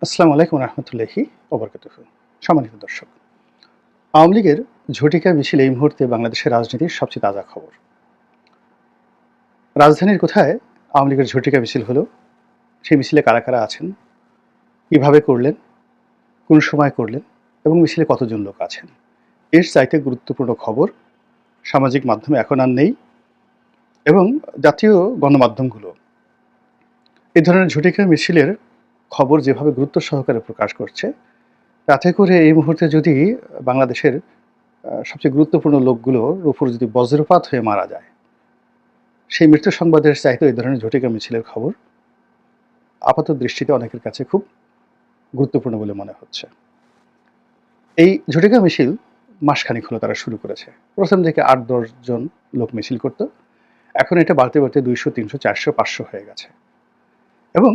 আসসালামু আলাইকুম রহমতুল্লাহি ওবরকাতুহু। সম্মানিত দর্শক, আওয়ামী লীগের ঝটিকা মিছিল এই মুহূর্তে বাংলাদেশের রাজনীতির সবচেয়ে তাজা খবর। রাজধানীর কোথায় আওয়ামী লীগের ঝটিকা মিছিল হলো, সেই মিছিলে কারা কারা আছেন, কিভাবে করলেন, কোন সময় করলেন এবং মিছিলে কতজন লোক আছেন, এর চাইতে গুরুত্বপূর্ণ খবর সামাজিক মাধ্যমে এখন আর নেই। এবং জাতীয় গণমাধ্যমগুলো এই ধরনের ঝটিকা মিছিলের খবর যেভাবে গুরুত্ব সহকারে প্রকাশ করছে, তাতে করে এই মুহূর্তে যদি বাংলাদেশের সবচেয়ে গুরুত্বপূর্ণ লোকগুলোর উপর যদি বজ্রপাত হয়ে মারা যায়, সেই মৃত্যু সংবাদের চাইতে এই ধরনের ঝটিকা মিছিলের খবর আপাত দৃষ্টিতে অনেকের কাছে খুব গুরুত্বপূর্ণ বলে মনে হচ্ছে। এই ঝটিকা মিছিল মাসখানেক হলো তারা শুরু করেছে। প্রথম দিকে ৮-১০ জন লোক মিছিল করত, এখন এটা বাড়তে বাড়তে ২০০, ৩০০, ৪০০, ৫০০ হয়ে গেছে। এবং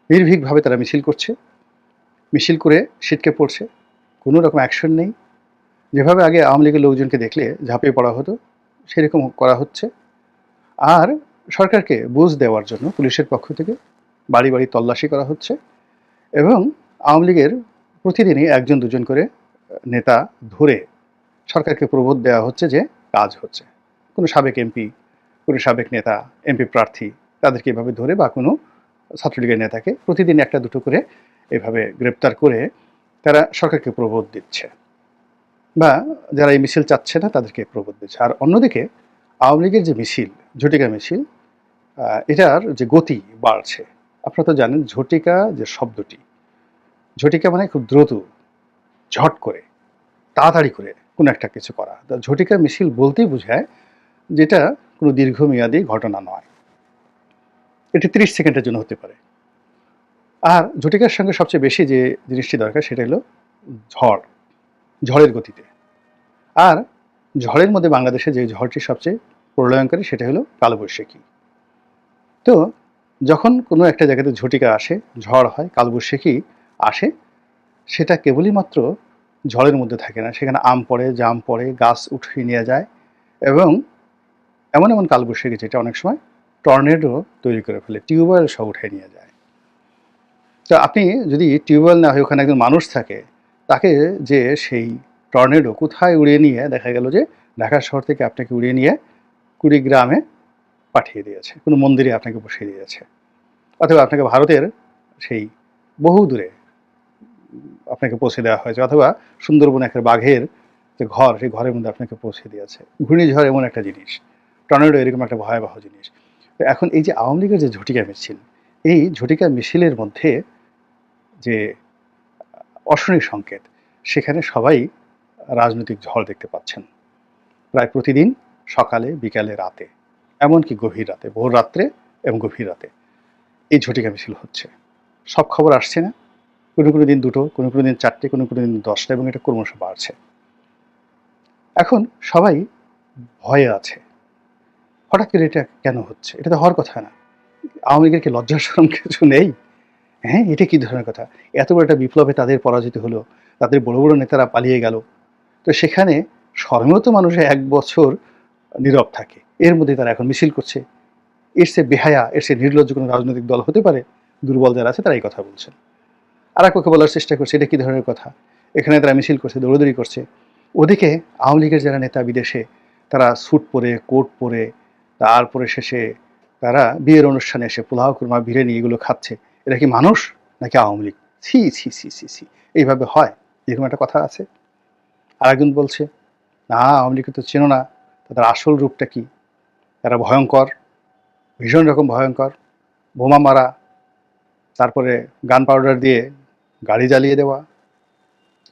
নির্ভীকভাবে তারা মিছিল করছে, মিছিল করে ছিটকে পড়ছে, কোনো রকম অ্যাকশন নেই। যেভাবে আগে আওয়ামী লীগের লোকজনকে দেখলে ঝাঁপিয়ে পড়া হতো, সেরকম করা হচ্ছে। আর সরকারকে বুঝ দেওয়ার জন্য পুলিশের পক্ষ থেকে বাড়ি বাড়ি তল্লাশি করা হচ্ছে এবং আওয়ামী লীগের প্রতিদিনই একজন দুজন করে নেতা ধরে সরকারকে প্রবোধ দেওয়া হচ্ছে যে কাজ হচ্ছে। কোনো সাবেক এমপি, কোনো সাবেক নেতা, এমপি প্রার্থী, তাদেরকে এভাবে ধরে বা কোনো ছাত্রলীগের নেতাকে প্রতিদিন একটা দুটো করে এভাবে গ্রেপ্তার করে তারা সরকারকে প্রবোধ দিচ্ছে, বা যারা এই মিছিল চাচ্ছে না তাদেরকে প্রবোধ দিচ্ছে। আর অন্যদিকে আওয়ামী লীগের যে মিছিল, ঝটিকা মিছিল, এটার যে গতি বাড়ছে। আপনারা তো জানেন ঝটিকা যে শব্দটি, ঝটিকা মানে খুব দ্রুত, ঝট করে, তাড়াতাড়ি করে কোনো একটা কিছু করা। তা ঝটিকা মিছিল বলতেই বোঝায় যেটা কোনো দীর্ঘমেয়াদী ঘটনা নয়, এটি ৩০ সেকেন্ডের জন্য হতে পারে। আর ঝটিকার সঙ্গে সবচেয়ে বেশি যে জিনিসটি দরকার সেটা হলো ঝড়, ঝড়ের গতিতে। আর ঝড়ের মধ্যে বাংলাদেশে যে ঝড়টি সবচেয়ে প্রলয়ঙ্করী সেটা হলো কালবৈশাখী। তো যখন কোনো একটা জায়গাতে ঝটিকা আসে, ঝড় হয়, কালবৈশাখী আসে, সেটা কেবলই মাত্র ঝড়ের মধ্যে থাকে না, সেখানে আম পড়ে, জাম পড়ে, গাছ উঠিয়ে নিয়ে যায় এবং এমন এমন কালবৈশাখী যেটা অনেক সময় টর্নেডো তৈরি করে ফেলে, টিউবওয়েল সহ উঠে নিয়ে যায়। তো আপনি যদি টিউবওয়েল না হয়ে ওখানে একজন মানুষ থাকে, তাকে যে সেই টর্নেডো কোথায় উড়িয়ে নিয়ে, দেখা গেল যে ঢাকা শহর থেকে আপনাকে উড়িয়ে নিয়ে কুড়িগ্রামে পাঠিয়ে দিয়েছে, কোনো মন্দিরে আপনাকে বসিয়ে দিয়েছে, অথবা আপনাকে ভারতের সেই বহু দূরে আপনাকে পৌঁছে দেওয়া হয়েছে, অথবা সুন্দরবন একটা বাঘের যে ঘর, সেই ঘরের মধ্যে আপনাকে পৌঁছে দিয়েছে। ঘূর্ণিঝড় এমন একটা জিনিস, টর্নেডো এরকম একটা ভয়াবহ জিনিস। তো এখন এই যে আওয়ামী লীগের যে ঝটিকা মিছিল, এই ঝটিকা মিছিলের মধ্যে যে অশনি সংকেত, সেখানে সবাই রাজনৈতিক ঝড় দেখতে পাচ্ছেন প্রায় প্রতিদিন, সকালে, বিকালে, রাতে, এমনকি গভীর রাতে, ভোর রাত্রে এবং গভীর রাতে এই ঝটিকা মিছিল হচ্ছে। সব খবর আসছে না, কোনো কোনো দিন দুটো, কোনো কোনো দিন চারটে, কোনো কোনো দিন 10টা, এবং এটা ক্রমশ বাড়ছে। এখন সবাই ভয়ে আছে, হঠাৎ করে এটা কেন হচ্ছে? এটা তো হওয়ার কথা না। আওয়ামী লীগের কি লজ্জা শরম কিছু নেই? হ্যাঁ, এটা কি ধরনের কথা? এত বড় একটা বিপ্লবে তাদের পরাজিত হলো, তাদের বড় বড় নেতারা পালিয়ে গেল, তো সেখানে শরমেও তো মানুষ 1 বছর নীরব থাকে, এর মধ্যে তারা এখন মিছিল করছে। এর চেয়ে বেহায়া, এর চেয়ে নির্লজ্জ কোনো রাজনৈতিক দল হতে পারে? দুর্বল যারা আছে তারা এই কথা বলছেন। আর এক পক্ষে বলার চেষ্টা করছে এটা কি ধরনের কথা, এখানে তারা মিছিল করছে, দৌড়াদৌড়ি করছে। ওদিকে আওয়ামী লীগের যারা নেতা বিদেশে, তারা স্যুট পরে, কোট পরে, তারপরে শেষে তারা বিয়ের অনুষ্ঠানে এসে পোলাও কুরমা বিরিয়ানি এগুলো খাচ্ছে। এরা কি মানুষ নাকি আওয়ামী লীগ? ছি ছি ছি ছি ছি, এইভাবে হয়? এরকম একটা কথা আছে। আর একজন বলছে, না আওয়ামী লীগকে তো চেনো না, তাদের আসল রূপটা কি, তারা ভয়ঙ্কর, ভীষণ রকম ভয়ঙ্কর, বোমা মারা, তারপরে গান পাউডার দিয়ে গাড়ি জ্বালিয়ে দেওয়া,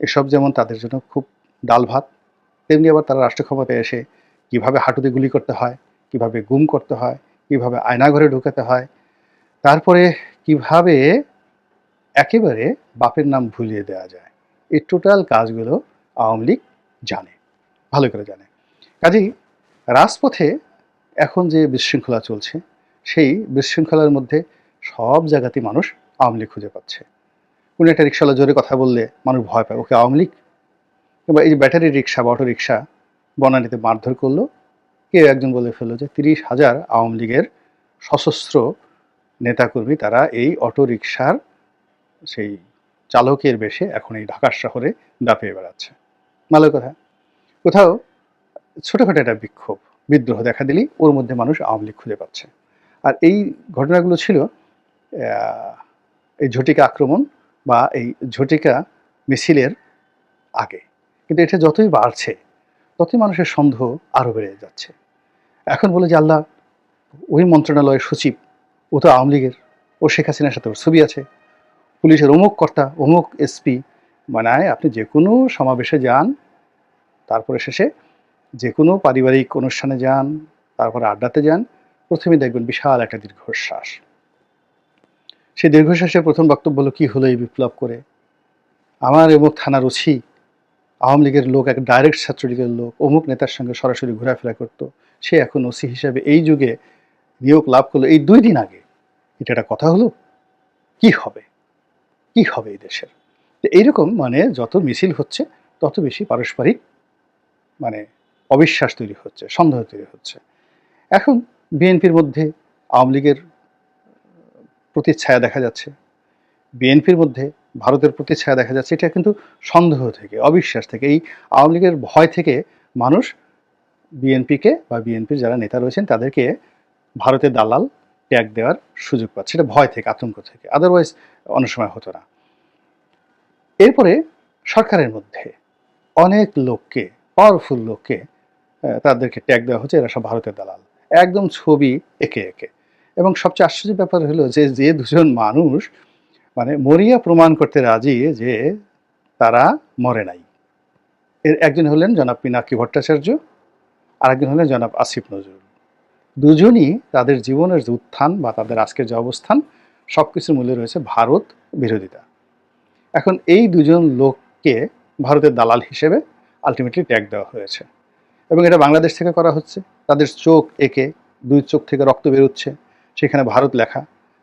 এসব যেমন তাদের জন্য খুব ডাল ভাত, তেমনি আবার তারা রাষ্ট্র ক্ষমতায় এসে কীভাবে হাঁটুতে গুলি করতে হয়, কীভাবে গুম করতে হয়, কীভাবে আয়নাঘরে ঢুকাতে হয়, তারপরে কিভাবে একেবারে বাপের নাম ভুলিয়ে দেওয়া যায়, এই টোটাল কাজগুলো আওয়ামী লীগ জানে, ভালো করে জানে। কাজেই রাজপথে এখন যে বিশৃঙ্খলা চলছে, সেই বিশৃঙ্খলার মধ্যে সব জায়গাতেই মানুষ আওয়ামী লীগ খুঁজে পাচ্ছে। কোনো একটা রিক্সাওয়ালা জোরে কথা বললে মানুষ ভয় পায়, ওকে আওয়ামী লীগ। কিংবা এই যে ব্যাটারি রিক্সা বা অটো রিক্সা বনানীতে মারধর করলো, কেউ একজন বলে ফেললো যে 30,000 আওয়ামী লীগের সশস্ত্র নেতাকর্মী তারা এই অটো রিক্সার সেই চালকের বেশে এখন এই ঢাকা শহরে দাপিয়ে বেড়াচ্ছে। ভালো কথা। কোথাও ছোটখাটো একটা বিক্ষোভ, বিদ্রোহ দেখা দিলেই ওর মধ্যে মানুষ আওয়ামী লীগ খুঁজে পাচ্ছে। আর এই ঘটনাগুলো ছিল আহ, এই ঝটিকা আক্রমণ বা এই ঝটিকা মিছিলের আগে। কিন্তু এটা যতই বাড়ছে ততই মানুষের সন্দেহ আরো বেড়ে যাচ্ছে। এখন বলে যে আল্লাহ, ওই মন্ত্রণালয়ের সচিব, ও তো আওয়ামী লীগের, ও শেখ হাসিনার সাথে ওর ছবি আছে, পুলিশের অমুক কর্তা, অমুক এসপি। মানে আপনি যে কোনো সমাবেশে যান, তারপরে শেষে যে কোনো পারিবারিক অনুষ্ঠানে যান, তারপরে আড্ডাতে যান, প্রথমে দেখবেন বিশাল একটা দীর্ঘশ্বাস। সেই দীর্ঘশ্বাসের প্রথম বক্তব্য হলো, কি হলো এই বিপ্লব করে? আমার অমুক থানার ওসি আওয়ামী লীগের লোক, এক ডাইরেক্ট ছাত্রলীগের লোক, অমুক নেতার সঙ্গে সরাসরি ঘোরাফেরা করতো, সে এখন ওসি হিসাবে এই যুগে নিয়োগ লাভ করলো এই 2 দিন আগে। এটা একটা কথা হলো? কি হবে, কি হবে এই দেশের? তো এইরকম মানে যত মিছিল হচ্ছে তত বেশি পারস্পরিক মানে অবিশ্বাস তৈরি হচ্ছে, সন্দেহ তৈরি হচ্ছে। এখন বিএনপির মধ্যে আওয়ামী লীগের প্রতিচ্ছায়া দেখা যাচ্ছে, বিএনপির মধ্যে ভারতের প্রতিচ্ছায়া দেখা যাচ্ছে। এটা কিন্তু সন্দেহ থেকে, অবিশ্বাস থেকে, এই আওয়ামী লীগের ভয় থেকে মানুষ বিএনপিকে বা বিএনপির যারা নেতা রয়েছেন তাদেরকে ভারতের দালাল ট্যাগ দেওয়ার সুযোগ পাচ্ছে। এটা ভয় থেকে, আতঙ্ক থেকে, আদারওয়াইজ অনেক সময় হতো না। এরপরে সরকারের মধ্যে অনেক লোককে, পাওয়ারফুল লোককে তাদেরকে ট্যাগ দেওয়া হচ্ছে এরা সব ভারতের দালাল, একদম ছবি একে একে। এবং সবচেয়ে আশ্চর্যের ব্যাপার হলো যে যে দুজন মানুষ মানে মরিয়া প্রমাণ করতে রাজি যে তারা মরে নাই, এর একজন হলেন জনাব পিনাকি ভট্টাচার্য, আর একজন হলেন জনাব আসিফ নজরুল। দুজনই তাদের জীবনের যে উত্থান বা তাদের আজকের যে অবস্থান, সব কিছুর মূল্যে রয়েছে ভারত বিরোধিতা। এখন এই দুজন লোককে ভারতের দালাল হিসেবে আলটিমেটলি ট্যাগ দেওয়া হয়েছে এবং এটা বাংলাদেশ থেকে করা হচ্ছে। তাদের চোখ একে, 2 চোখ থেকে রক্ত বেরোচ্ছে, সেখানে ভারত লেখা।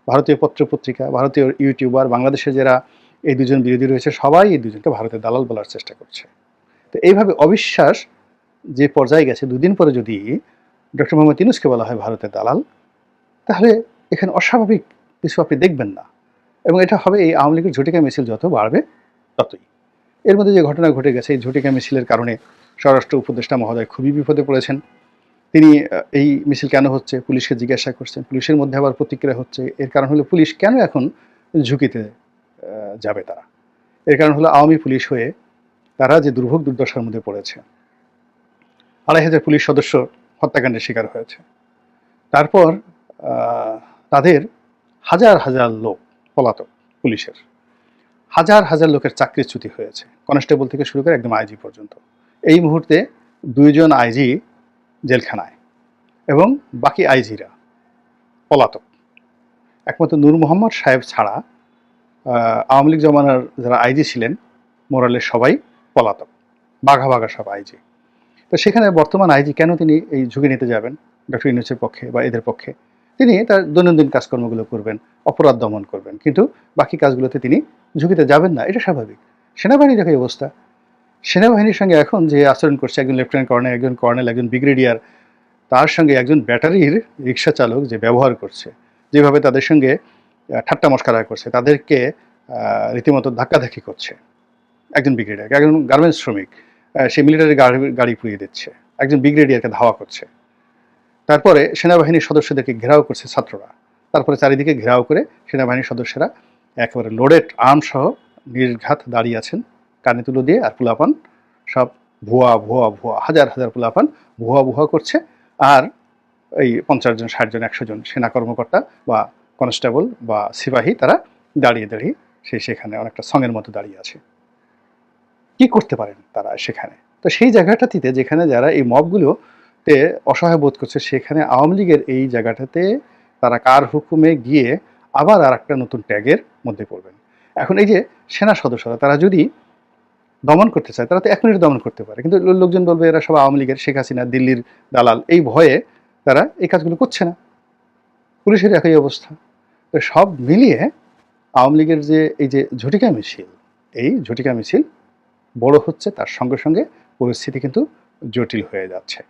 ভারতীয় পত্রপত্রিকা, ভারতীয় ইউটিউবার, বাংলাদেশে যারা এই দুজন বিরোধী রয়েছে সবাই এই দুজনকে ভারতের দালাল বলার চেষ্টা করছে। তো এইভাবে অবিশ্বাস যে পর্যায়ে গেছে, 2 দিন পরে যদি ডক্টর মোহাম্মদ ইউনূসকে বলা হয় ভারতের দালাল, তাহলে এখানে অস্বাভাবিক কিছু আপনি দেখবেন না। এবং এটা হবে এই আওয়ামী লীগের ঝটিকা মিছিল যত বাড়বে ততই। এর মধ্যে যে ঘটনা ঘটে গেছে, এই ঝটিকা মিছিলের কারণে স্বরাষ্ট্র উপদেষ্টা মহোদয় খুবই বিপদে পড়েছেন। তিনি এই মিছিল কেন হচ্ছে পুলিশকে জিজ্ঞাসা করছেন, পুলিশের মধ্যে আবার প্রতিক্রিয়া হচ্ছে। এর কারণ হলো পুলিশ কেন এখন ঝুঁকিতে যাবে তারা? এর কারণ হলো আওয়ামী পুলিশ হয়ে তারা যে দুর্ভোগ দুর্দশার মধ্যে পড়েছে। 2,500 পুলিশ সদস্য হত্যাকাণ্ডের শিকার হয়েছে। তারপর তাদের হাজার হাজার লোক পলাতক, পুলিশের হাজার হাজার লোকের চাকরিচ্যুতি হয়েছে, কনস্টেবল থেকে শুরু করে একদম আইজি পর্যন্ত। এই মুহূর্তে 2 জন আইজি জেলখানায় এবং বাকি আইজিরা পলাতক। একমাত্র নূর মোহাম্মদ সাহেব ছাড়া আওয়ামী লীগ জমানার যারা আইজি ছিলেন মোরালের সবাই পলাতক, বাঘা বাঘা সব আইজি। তো সেখানে বর্তমান আইজি কেন তিনি এই ঝুঁকি নিতে যাবেন ডক্টর ইউনূসের পক্ষে বা এদের পক্ষে? তিনি তার দৈনন্দিন কাজকর্মগুলো করবেন, অপরাধ দমন করবেন, কিন্তু বাকি কাজগুলোতে তিনি ঝুঁকিতে যাবেন না। এটা স্বাভাবিক। সেনাবাহিনীর একই অবস্থা। সেনাবাহিনীর সঙ্গে এখন যে আচরণ করছে, একজন লেফটেন্যান্ট কর্নেল, একজন কর্নেল, একজন ব্রিগেডিয়ার, তার সঙ্গে একজন ব্যাটারির রিক্সা চালক যে ব্যবহার করছে, যেভাবে তাদের সঙ্গে ঠাট্টা মশকরা করছে, তাদেরকে রীতিমতো ধাক্কাধাক্কি করছে। একজন ব্রিগেডিয়ার, একজন গার্মেন্টস শ্রমিক, সে মিলিটারি গাড়ি পুড়িয়ে দিচ্ছে, একজন ব্রিগেডিয়ারকে ধাওয়া করছে। তারপরে সেনাবাহিনীর সদস্যদেরকে ঘেরাও করছে ছাত্ররা। তারপরে চারিদিকে ঘেরাও করে সেনাবাহিনীর সদস্যরা একেবারে লোডেড আর্ম সহ নির্ঘাত দাঁড়িয়ে আছেন, কানে তুলো দিয়ে। আর পোলাপান সব ভুয়া ভুয়া ভুয়া, হাজার হাজার পোলাপান ভুয়া ভুয়া করছে। আর এই 50 জন, 60 জন, 100 জন সেনা কর্মকর্তা বা কনস্টেবল বা সিপাহী তারা দাঁড়িয়ে দাঁড়িয়ে সেখানে অনেকটা সঙের মতো দাঁড়িয়ে আছে। কি করতে পারেন তারা সেখানে? তো সেই জায়গাটাতে যেখানে যারা এই মবগুলোতে অসহায় বোধ করছে, সেখানে আওয়ামী লীগের এই জায়গাটাতে তারা কার হুকুমে গিয়ে আবার আর একটা নতুন ট্যাগের মধ্যে পড়বেন। এখন এই যে সেনা সদস্যরা তারা যদি দমন করতে চায়, তারা তো 1 মিনিট দমন করতে পারে, কিন্তু লোকজন বলবে এরা সব আওয়ামী লীগের, শেখ হাসিনা দিল্লির দালাল। এই ভয়ে তারা এই কাজগুলো করছে না। পুলিশের একই অবস্থা। তো সব মিলিয়ে আওয়ামী লীগের যে এই যে ঝটিকা মিছিল, এই ঝটিকা মিছিল বড় হচ্ছে, তার সঙ্গে সঙ্গে পরিস্থিতি কিন্তু জটিল হয়ে যাচ্ছে।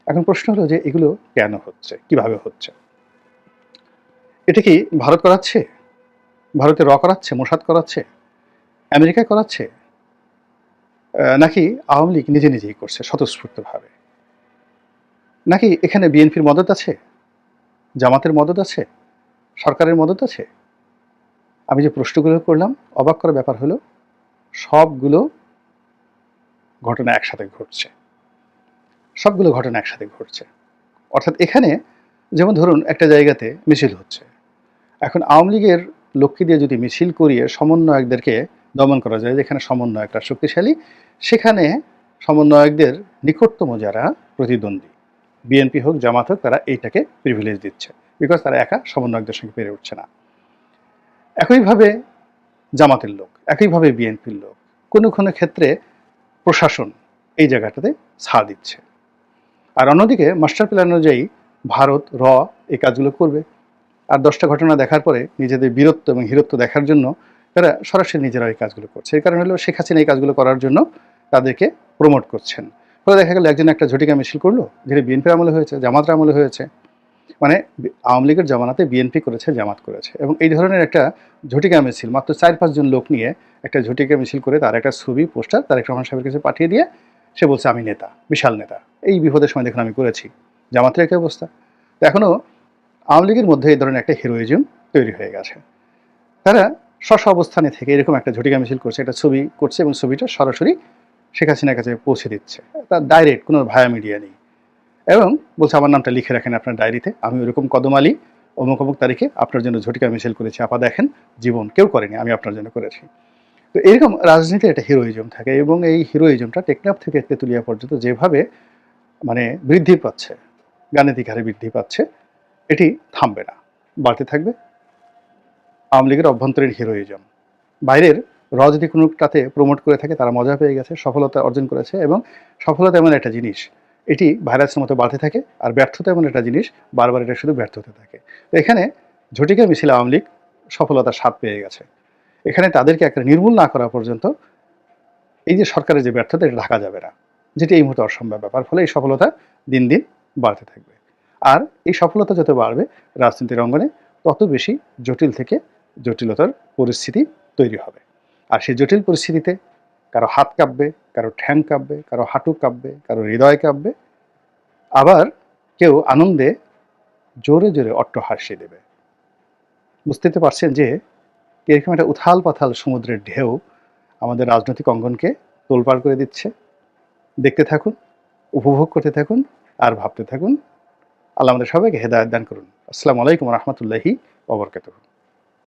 এখন প্রশ্ন হলো যে এগুলো কেন হচ্ছে, কিভাবে হচ্ছে? এটা কি ভারত করাচ্ছে? ভারতে করাচ্ছে, মোসাদ করাচ্ছে, আমেরিকা করাচ্ছে, নাকি আওয়ামী লীগ নিজে নিজেই করছে স্বতঃস্ফূর্তভাবে? নাকি এখানে বিএনপির মদত আছে, জামাতের মদত আছে, সরকারের মদত আছে? আমি যে প্রশ্নগুলো করলাম, অবাক করার ব্যাপার হলো সবগুলো ঘটনা একসাথে ঘটছে। সবগুলো ঘটনা একসাথে ঘটছে। অর্থাৎ এখানে যেমন ধরুন একটা জায়গাতে মিছিল হচ্ছে। এখন আওয়ামী লীগের লোককে দিয়ে যদি মিছিল করিয়ে সমন্বয়কদেরকে দমন করা যায়, যেখানে সমন্বয়করা শক্তিশালী, সেখানে সমন্বয়কদের নিকটতম যারা প্রতিদ্বন্দ্বী, বিএনপি হোক জামাত হোক, তারা এইটাকে প্রিভিলেজ দিচ্ছে, বিকজ তারা একা সমন্বয়কদের সঙ্গে পেরে উঠছে না। একইভাবে জামাতের লোক, একইভাবে বিএনপির লোক, কোনো কোনো ক্ষেত্রে প্রশাসন এই জায়গাটাতে ছাড় দিচ্ছে। আর অন্যদিকে মাস্টার প্ল্যান অনুযায়ী ভারত এই কাজগুলো করবে। আর 10টা ঘটনা দেখার পরে নিজেদের বীরত্ব এবং হিরত্ব দেখার জন্য তারা সরাসরি নিজেরা এই কাজগুলো করছে। এর কারণ হলো শেখ হাসিনা এই কাজগুলো করার জন্য তাদেরকে প্রমোট করছেন। ফলে দেখা গেল একজন একটা ঝটিকা মিছিল করলো, যেটা বিএনপির আমলে হয়েছে, জামাতের আমলে হয়েছে। মানে আওয়ামী লীগের জামানাতে বিএনপি করেছে, জামাত করেছে, এবং এই ধরনের একটা ঝটিকা মিছিল মাত্র 4-5 জন লোক নিয়ে একটা ঝটিকা মিছিল করে তার একটা ছবি, পোস্টার তারেক রহমান সাহেবের কাছে পাঠিয়ে দিয়ে সে বলছে আমি নেতা, বিশাল নেতা, এই বিপদের সময় দেখুন আমি করেছি। জামাতের একই অবস্থা। তো এখনও আওয়ামী লীগের মধ্যে এই ধরনের একটা হিরোইজম তৈরি হয়ে গেছে। তারা স্ব অবস্থানে থেকে এরকম একটা ঝটিকা মিছিল করছে, একটা ছবি করছে এবং ছবিটা সরাসরি শেখ হাসিনার কাছে পৌঁছে দিচ্ছে। তার ডাইরেক্ট কোনো ভায়া মিডিয়া নেই, এবং বলছে আমার নামটা লিখে রাখেন আপনার ডায়েরিতে, আমি ওরকম কদম আলী অমুক অমুক তারিখে আপনার জন্য ঝটিকা মিছিল করেছি, আপা দেখেন জীবন কেউ করেনি, আমি আপনার জন্য করেছি। তো এরকম রাজনীতির একটা হিরোইজম থাকে, এবং এই হিরোইজমটা টেকনাফ থেকে তেঁতুলিয়া পর্যন্ত যেভাবে মানে বৃদ্ধি পাচ্ছে, গাণিতিক হারে বৃদ্ধি পাচ্ছে, এটি থামবে না, বাড়তে থাকবে। আওয়ামী লীগের অভ্যন্তরীণ হিরোইজম বাইরের যদি কোনোটাতে প্রমোট করে থাকে, তারা মজা পেয়ে গেছে, সফলতা অর্জন করেছে, এবং সফলতা এমন একটা জিনিস, এটি ভাইরাসের মতো বাড়তে থাকে। আর ব্যর্থতা এমন একটা জিনিস, বারবার এটা শুধু ব্যর্থ হতে থাকে। তো এখানে ঝটিকা মিছিল আওয়ামী লীগ সফলতার স্বাদ পেয়ে গেছে। এখানে তাদেরকে একটা নির্মূল না করা পর্যন্ত এই যে সরকারের যে ব্যর্থতা, এটা ঢাকা যাবে না, যেটি এই মুহূর্তে অসম্ভব ব্যাপার। ফলে এই সফলতা দিন দিন বাড়তে থাকবে। আর এই সফলতা যত বাড়বে রাজনীতির অঙ্গনে, তত বেশি জটিল থেকে জটিলতার পরিস্থিতি তৈরি হবে। আর সেই জটিল পরিস্থিতিতে কারো হাত কাঁপবে, কারো ঠ্যাং কাঁপবে, কারো হাঁটু কাঁপবে, কারো হৃদয় কাঁপবে, আবার কেউ আনন্দে জোরে জোরে অট্টহাসি দেবে। বুঝতে তো পারছেন যে এরকম একটা উথাল পাথাল সমুদ্রের ঢেউ আমাদের রাজনৈতিক অঙ্গনকে তোলপাড় করে দিচ্ছে। দেখতে থাকুন, উপভোগ করতে থাকুন, আর ভাবতে থাকুন। আল্লাহ আমাদের সবাইকে হেদায়েত দান করুন। আসসালামু আলাইকুম ওয়া রাহমাতুল্লাহি ওয়া বারাকাতুহু।